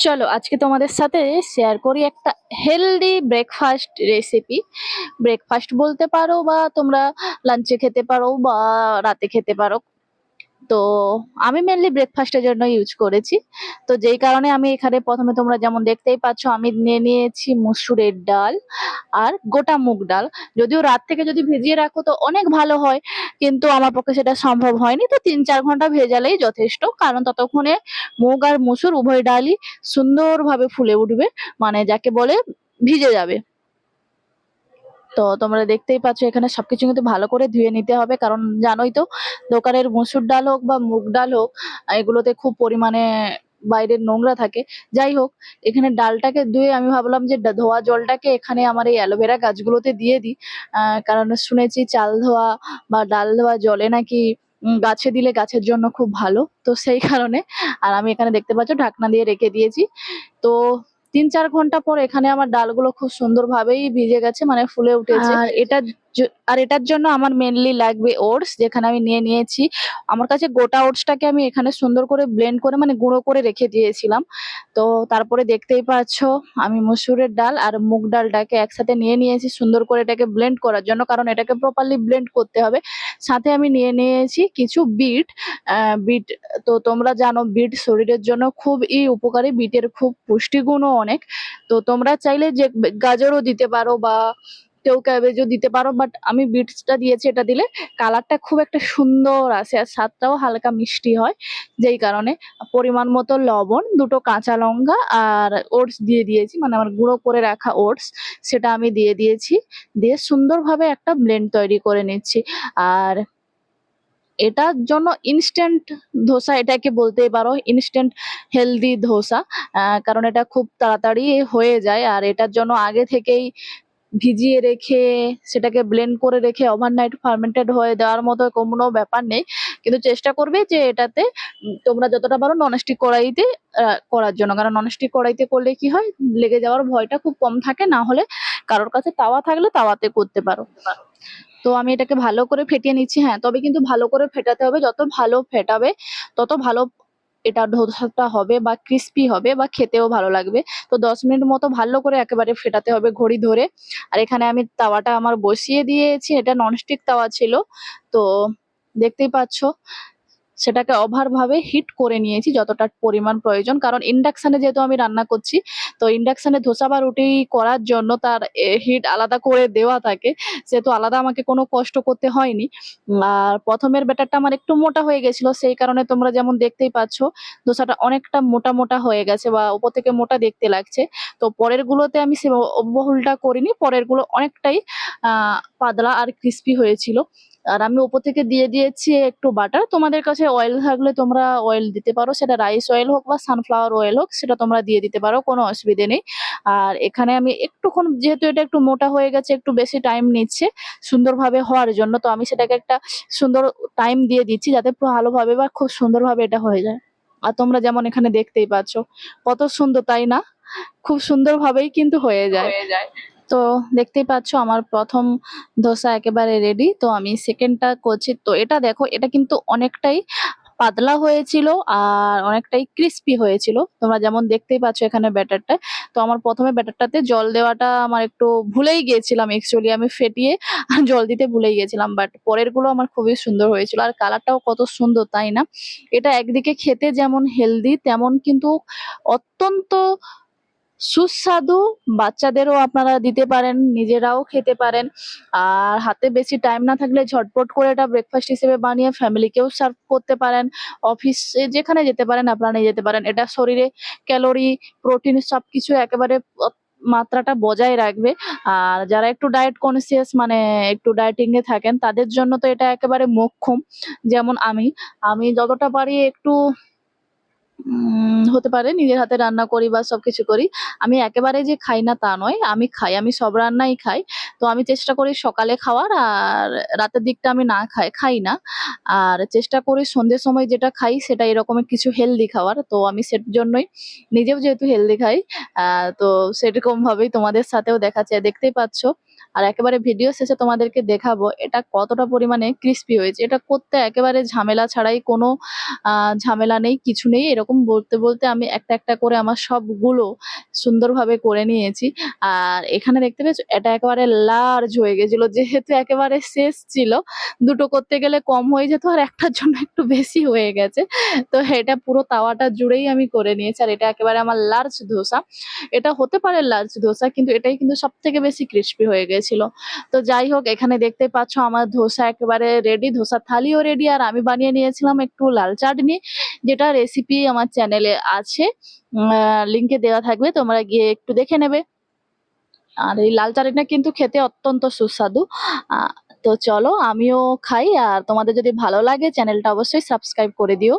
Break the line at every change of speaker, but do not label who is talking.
চলো আজকে তোমাদের সাথে শেয়ার করি একটা হেলদি ব্রেকফাস্ট রেসিপি। ব্রেকফাস্ট বলতে পারো বা তোমরা লাঞ্চে খেতে পারো বা রাতে খেতে পারো। তো আমি মেনলি ব্রেকফাস্টের জন্য ইউজ করেছি। তো যেই কারণে আমি এখানে প্রথমে তোমরা যেমন দেখতেই পাচ্ছ আমি নিয়ে নিয়েছি মুসুরের ডাল আর গোটা মুগ ডাল। যদিও রাত থেকে যদি ভিজিয়ে রাখো তো অনেক ভালো হয়, কিন্তু আমার পক্ষে সেটা সম্ভব হয়নি। তো ৩-৪ ঘন্টা ভেজালেই যথেষ্ট, কারণ ততক্ষণে মুগ আর মুসুর উভয় ডালই সুন্দরভাবে ফুলে উঠবে, মানে যাকে বলে ভিজে যাবে। তো তোমরা দেখতেই পাচ্ছ এখানে সবকিছু কিন্তু ভালো করে ধুয়ে নিতে হবে, কারণ জানোই তো দোকানের মসুর ডাল হোক বা মুগ ডাল হোক, এগুলোতে খুব পরিমাণে বাইরের নোংরা থাকে। যাই হোক, এখানে ডালটাকে ধুয়ে আমি ভাবলাম যে ধোয়া জলটাকে এখানে আমার এই অ্যালোভেরা গাছগুলোতে দিয়ে দিই। কারণ শুনেছি চাল ধোয়া বা ডাল ধোয়া জলে নাকি গাছে দিলে গাছের জন্য খুব ভালো, তো সেই কারণে। আর আমি এখানে দেখতে পাচ্ছ ঢাকনা দিয়ে রেখে দিয়েছি। তো ৩-৪ ঘন্টা পর এখানে আমার ডালগুলো খুব সুন্দরভাবেই ভিজে গেছে, মানে ফুলে উঠেছে। আর এটার জন্য আমার মেনলি লাগবে ওটস, যেখানে আমি নিয়ে নিয়েছি। আমার কাছে গোটা ওটসটাকে আমি এখানে সুন্দর করে ব্লেন্ড করে মানে গুঁড়ো করে রেখে দিয়েছিলাম। তো তারপরে দেখতেই পাচ্ছ আমি মসুরের ডাল আর মুগ ডালটাকে একসাথে নিয়ে নিয়েছি সুন্দর করে এটাকে ব্লেন্ড করার জন্য, কারণ এটাকে প্রপারলি ব্লেন্ড করতে হবে। সাথে আমি নিয়ে নিয়েছি কিছু বিট। বিট, তো তোমরা জানো বিট শরীরের জন্য খুবই উপকারী, বিটের খুব পুষ্টিগুণও অনেক। তো তোমরা চাইলে যে গাজরও দিতে পারো বা কেউ ক্যাবেজও দিতে পারো, বাট আমি বিটসটা দিয়েছি। এটা দিলে কালারটা খুব একটা সুন্দর আসে আর স্বাদটাও হালকা মিষ্টি হয়। যেই কারণে পরিমাণ মতো লবণ, দুটো কাঁচা লঙ্কা আর ওটস দিয়ে দিয়েছি, মানে আমার গুঁড়ো করে রাখা ওটস, সেটা আমি দিয়ে দিয়েছি। দিয়ে সুন্দরভাবে একটা ব্লেন্ড তৈরি করে নিচ্ছি। আর এটার জন্য ইনস্ট্যান্ট ধোসা এটাকে বলতেই পারো, ইনস্ট্যান্ট হেলদি ধোসা। কারণ এটা খুব তাড়াতাড়ি হয়ে যায়, আর এটার জন্য আগে থেকেই ভিজিয়ে রেখে সেটাকে ব্লেন্ড করে রেখে ওভারনাইট ফার্মেন্টেড হয়ে দেওয়ার মতো কোনো ব্যাপার নেই। কিন্তু চেষ্টা করবে যে এটাতে তোমরা যতটা পারো ননস্টিক কড়াইতে করার জন্য, কারণ ননস্টিক কড়াইতে করলে কি হয়, লেগে যাওয়ার ভয়টা খুব কম থাকে। না হলে কারোর কাছে তাওয়া থাকলে তাওয়াতে করতে পারো। তো আমি এটাকে ভালো করে ফেটিয়ে নিচ্ছি। হ্যাঁ, তবে কিন্তু ভালো করে ফেটাতে হবে, যত ভালো ফেটাবে তত ভালো এটা ধোসাটা হবে বা ক্রিস্পি হবে বা খেতেও ভালো লাগবে। তো ১০ মিনিট মতো ভালো করে একেবারে ফেটাতে হবে ঘড়ি ধরে। আর এখানে আমি তাওয়াটা আমার বসিয়ে দিয়েছি, এটা ননস্টিক তাওয়া ছিল। তো দেখতেই পাচ্ছ সেটাকে ওভার ভাবে হিট করে নিয়েছি যতটা পরিমাণ প্রয়োজন, কারণ ইন্ডাকশনে যেহেতু আমি রান্না করছি। তো ইন্ডাকশনে ধোসা বা রুটি করার জন্য তার হিট আলাদা করে দেওয়া থাকে, সেহেতু আলাদা আমাকে কোনো কষ্ট করতে হয়নি। আর প্রথমের ব্যাটারটা আমার একটু মোটা হয়ে গেছিল, সেই কারণে তোমরা যেমন দেখতেই পাচ্ছ ধোসাটা অনেকটা মোটা মোটা হয়ে গেছে বা উপর থেকে মোটা দেখতে লাগছে। তো পরের গুলোতে আমি সে বহুলটা করিনি, পরের গুলো অনেকটাই পাতলা আর ক্রিস্পি হয়েছিল। আর আমি উপর থেকে দিয়ে দিয়েছি একটু বাটার। তোমাদের কাছে অয়েল থাকলে তোমরা অয়েল দিতে পারো, সেটা রাইস অয়েল হোক বা সানফ্লাওয়ার অয়েল হোক, সেটা তোমরা দিয়ে দিতে পারো, কোনো অসুবিধে নেই। আর এখানে আমি একটুক্ষণ, যেহেতু এটা একটু মোটা হয়ে গেছে, একটু বেশি টাইম নিচ্ছে সুন্দরভাবে হওয়ার জন্য, তো আমি সেটাকে একটা সুন্দর টাইম দিয়ে দিচ্ছি যাতে ভালোভাবে বা খুব সুন্দরভাবে এটা হয়ে যায়। আর তোমরা যেমন এখানে দেখতেই পাচ্ছ কত সুন্দর, তাই না? খুব সুন্দরভাবেই কিন্তু হয়ে যায়। তো দেখতেই পাচ্ছ আমার প্রথম ধোসা একেবারে রেডি। তো আমি সেকেন্ডটা করছি। তো এটা দেখো, এটা কিন্তু অনেকটাই পাতলা হয়েছিল আর অনেকটাই ক্রিস্পি হয়েছিল। তোমরা যেমন দেখতেই পাচ্ছ এখানে ব্যাটারটা। তো আমার প্রথমে ব্যাটারটাতে জল দেওয়াটা আমার একটু ভুলেই গিয়েছিলাম, অ্যাকচুয়ালি আমি ফেটিয়ে জল দিতে ভুলেই গেছিলাম। বাট পরের গুলো আমার খুবই সুন্দর হয়েছিল আর কালারটাও কত সুন্দর, তাই না? এটা একদিকে খেতে যেমন হেলদি, তেমন কিন্তু অত্যন্ত সুস্বাদু। বাচ্চাদেরও আপনারা দিতে পারেন, নিজেরাও খেতে পারেন। আর হাতে বেশি টাইম না থাকলে ঝটপট করে এটা ব্রেকফাস্ট হিসেবে বানিয়ে ফ্যামিলিকেও সার্ভ করতে পারেন। অফিসে যেখানে যেতে পারেন আপনারা নিয়ে যেতে পারেন। এটা শরীরে ক্যালোরি, প্রোটিন সবকিছু একেবারে মাত্রাটা বজায় রাখবে। আর যারা একটু ডায়েট কনসিয়াস, মানে একটু ডায়েটিং এ থাকেন, তাদের জন্য তো এটা একেবারে মোক্ষম। যেমন আমি যতটা পারি একটু হতে পারে নিজের হাতে রান্না করি বা সবকিছু করি। আমি একেবারে যে খাই না তা নয়, আমি খাই। আমি সব রান্নাই খাই। তো আমি চেষ্টা করি সকালে খাওয়ার, আর রাতের দিকটা আমি না খাই না। আর চেষ্টা করি সন্ধ্যের সময় যেটা খাই সেটা এরকমের কিছু হেলদি খাওয়ার। তো আমি জন্যই নিজেও যেহেতু হেলদি খাই, তো সেরকম ভাবেই তোমাদের সাথেও দেখাচ্ছে, দেখতেই পাচ্ছ। আর একেবারে ভিডিও শেষে তোমাদেরকে দেখাবো এটা কতটা পরিমাণে ক্রিস্পি হয়েছে। এটা করতে একেবারে ঝামেলা ছাড়াই, কোনো ঝামেলা নেই, কিছু নেই। এরকম বলতে বলতে আমি একটা একটা করে আমার সবগুলো সুন্দরভাবে করে নিয়েছি। আর এখানে দেখতে পেয়েছো এটা একেবারে লার্জ হয়ে গেছিল, যেহেতু একেবারে শেষ ছিল, দুটো করতে গেলে কম হয়ে যেত আর একটার জন্য একটু বেশি হয়ে গেছে। তো এটা পুরো তাওয়াটা জুড়েই আমি করে নিয়েছি। আর এটা একেবারে আমার লার্জ ধোসা। এটা হতে পারে লার্জ ধোসা, কিন্তু এটাই কিন্তু সব থেকে বেশি ক্রিস্পি হয়ে গেছিল। তো যাই হোক, এখানে দেখতে পাচ্ছ আমার ধোসা একেবারে রেডি, ধোসা থালিও রেডি। আর আমি বানিয়ে নিয়েছিলাম একটু লাল চাটনি, যেটা রেসিপি আমার চ্যানেলে আছে, লিঙ্কে দেওয়া থাকবে, তোমরা গিয়ে একটু দেখে নেবে। আর এই লাল চাটনিটা কিন্তু খেতে অত্যন্ত সুস্বাদু। আ তো চলো আমিও খাই, আর তোমাদের যদি ভালো লাগে চ্যানেলটা অবশ্যই সাবস্ক্রাইব করে দিও।